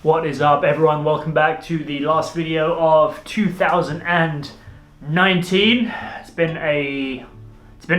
What is up, everyone? Welcome back to the last video of 2019. It's been a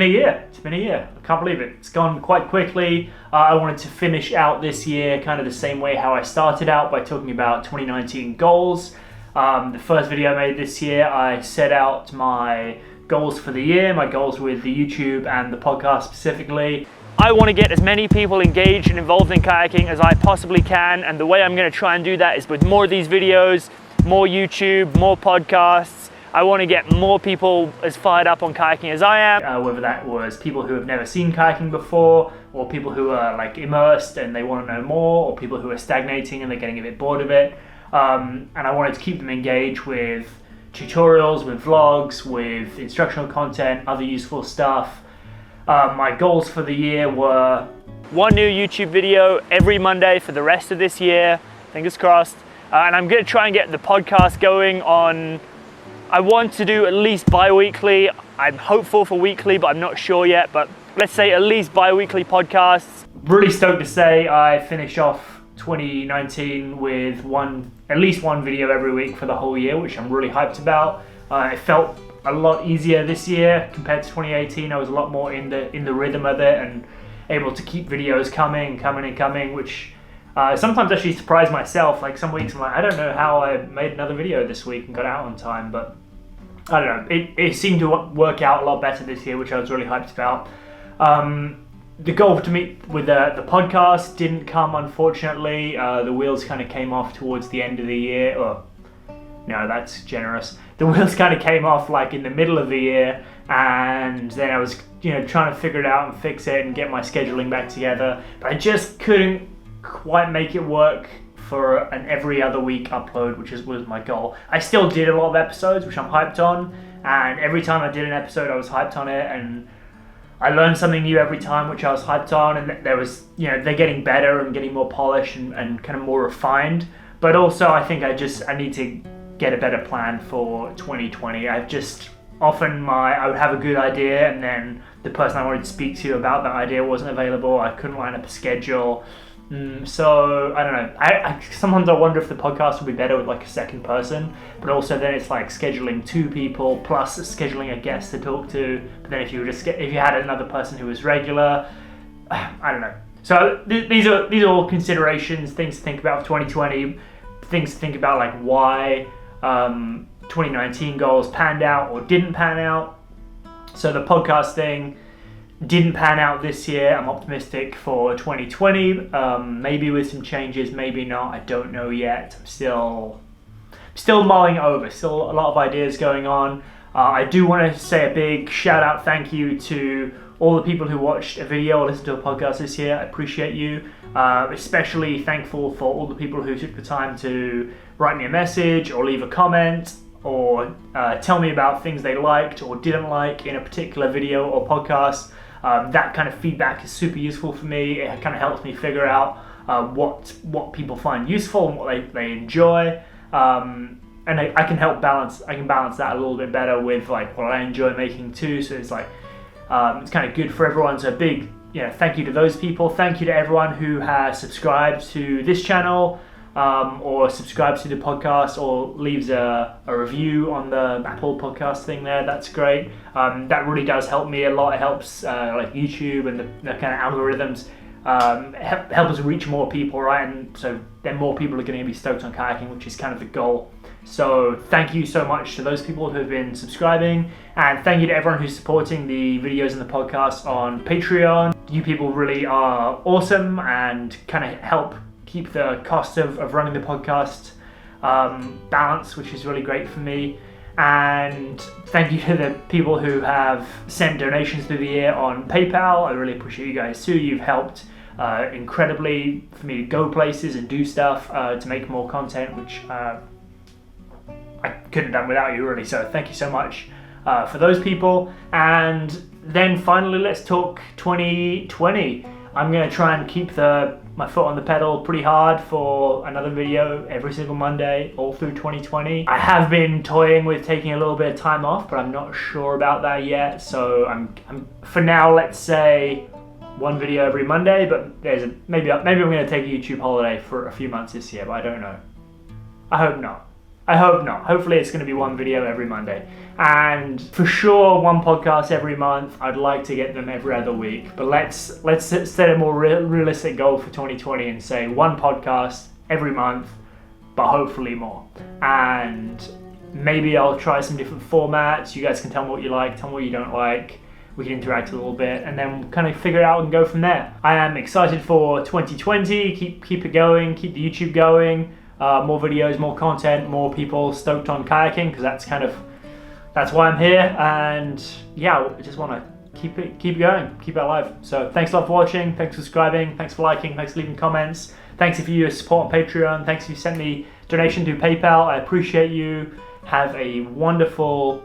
year. I can't believe it. It's gone quite quickly. I wanted to finish out this year kind of the same way how I started out, by talking about 2019 goals. The first video I made this year, I set out my goals for the year, my goals with the YouTube and the podcast specifically. I want to get as many people engaged and involved in kayaking as I possibly can, and the way I'm going to try and do that is with more of these videos, more YouTube, more podcasts. I want to get more people as fired up on kayaking as I am, whether that was people who have never seen kayaking before, or people who are like immersed and they want to know more, or people who are stagnating and they're getting a bit bored of it. And I wanted to keep them engaged with tutorials, with vlogs, with instructional content, other useful stuff. My goals for the year were one new YouTube video every Monday for the rest of this year, fingers crossed. And I'm going to try and get the podcast going on, I want to do at least bi-weekly. I'm hopeful for weekly, but I'm not sure yet. But let's say at least bi-weekly podcasts. Really stoked to say I finished off 2019 with at least one video every week for the whole year, which I'm really hyped about. It felt a lot easier this year compared to 2018. I was a lot more in the rhythm of it and able to keep videos coming, which sometimes actually surprised myself. Like some weeks I'm like, I don't know how I made another video this week and got out on time, but I don't know. It seemed to work out a lot better this year, which I was really hyped about. The goal to meet with the podcast didn't come, unfortunately. The wheels kind of came off towards the end of the year. No, that's generous. The wheels kind of came off like in the middle of the year, and then I was trying to figure it out and fix it and get my scheduling back together, but I just couldn't quite make it work for an every other week upload, which was my goal. I still did a lot of episodes, which I'm hyped on, and every time I did an episode I was hyped on it, and I learned something new every time, which I was hyped on, and there was, they're getting better and getting more polished and kind of more refined. But also I think I need to get a better plan for 2020. I would have a good idea, and then the person I wanted to speak to about that idea wasn't available. I couldn't line up a schedule. So I don't know. I sometimes I wonder if the podcast would be better with like a second person, but also then it's like scheduling two people plus scheduling a guest to talk to. But then if you had another person who was regular, I don't know. So these are all considerations, things to think about for 2020, things to think about like why 2019 goals panned out or didn't pan out. So the podcast thing didn't pan out this year. I'm optimistic for 2020, maybe with some changes, maybe not, I don't know yet. I'm still mulling it over, still a lot of ideas going on. I do want to say a big shout out, thank you to all the people who watched a video or listened to a podcast this year. I appreciate you. Especially thankful for all the people who took the time to write me a message or leave a comment or tell me about things they liked or didn't like in a particular video or podcast. That kind of feedback is super useful for me. It kind of helps me figure out what people find useful and what they enjoy. And I can balance that a little bit better with like what I enjoy making too. So it's like it's kind of good for everyone. So a big thank you to those people. Thank you to everyone who has subscribed to this channel or subscribes to the podcast or leaves a review on the Apple podcast thing there. That's great. That really does help me a lot. It helps like YouTube and the kind of algorithms help us reach more people, right? And so then more people are going to be stoked on kayaking, which is kind of the goal. So thank you so much to those people who have been subscribing, and thank you to everyone who's supporting the videos and the podcast on Patreon. You people really are awesome and kind of help keep the cost of running the podcast balanced, which is really great for me. And thank you to the people who have sent donations through the year on PayPal. I really appreciate you guys too. You've helped incredibly for me to go places and do stuff to make more content, which I couldn't have done without you, really. So thank you so much for those people. And then finally, let's talk 2020. I'm going to try and keep my foot on the pedal pretty hard for another video every single Monday all through 2020. I have been toying with taking a little bit of time off, but I'm not sure about that yet. So I'm for now, let's say one video every Monday, but maybe I'm going to take a YouTube holiday for a few months this year, but I don't know. I hope not. Hopefully it's going to be one video every Monday. And for sure, one podcast every month. I'd like to get them every other week. But let's set a more realistic goal for 2020 and say one podcast every month, but hopefully more. And maybe I'll try some different formats. You guys can tell me what you like, tell me what you don't like. We can interact a little bit and then kind of figure it out and go from there. I am excited for 2020. Keep it going, keep the YouTube going. More videos, more content, more people stoked on kayaking, because that's why I'm here. And yeah, I just want to keep it going, keep it alive. So thanks a lot for watching, thanks for subscribing, thanks for liking, thanks for leaving comments, thanks if you support on Patreon, thanks if you sent me donation through PayPal. I appreciate you. Have a wonderful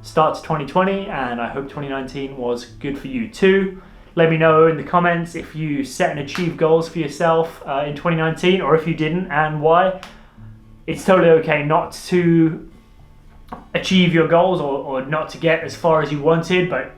start to 2020, and I hope 2019 was good for you too. Let me know in the comments if you set and achieved goals for yourself in 2019, or if you didn't and why. It's totally okay not to achieve your goals or not to get as far as you wanted, but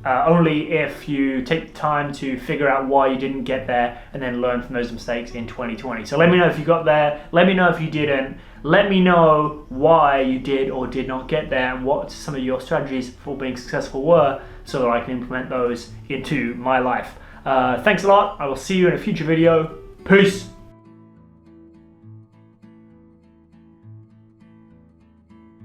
only if you take the time to figure out why you didn't get there and then learn from those mistakes in 2020. So let me know if you got there, let me know if you didn't, let me know why you did or did not get there and what some of your strategies for being successful were, so that I can implement those into my life. Thanks a lot. I will see you in a future video. Peace.